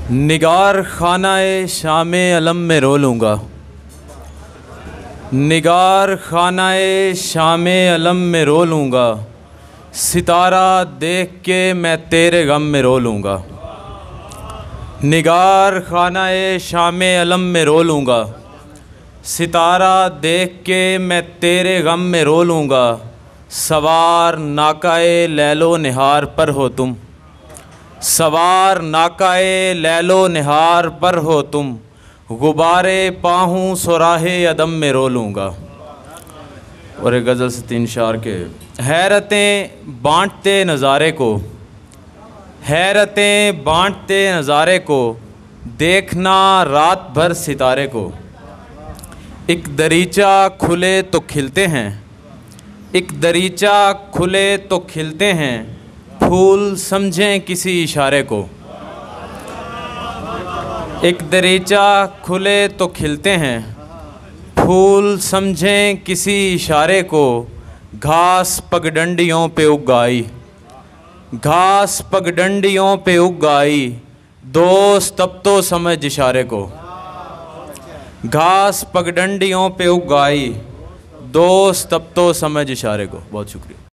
निगार खानाए शामे अलम में रो लूँगा, निगार खानाए शामे अलम में रो लूँगा, सितारा देख के मैं तेरे गम में रो लूँगा। निगार खानाए शामे अलम में रो लूँगा, सितारा देख के मैं तेरे गम में रो लूँगा। सवार नाकाए लैलो निहार पर हो तुम, सवार नाकाए लैलो निहार पर हो तुम, गुबारे पाहूँ सुराहे अदम में रो लूँगा। और एक गज़ल से 3 शार के हैरतें बांटते नज़ारे को, हैरतें बांटते नज़ारे को, देखना रात भर सितारे को। एक दरीचा खुले तो खिलते हैं, एक दरीचा खुले तो खिलते हैं, फूल समझें किसी इशारे को। एक दरीचा खुले तो खिलते हैं, फूल समझें किसी इशारे को। घास पगडंडियों पे उग आई, घास पगडंडियों पे उग आई, दोस्त अब तो समझ इशारे को। घास पगडंडियों पे उग आई, दोस्त अब तो समझ इशारे को। बहुत शुक्रिया।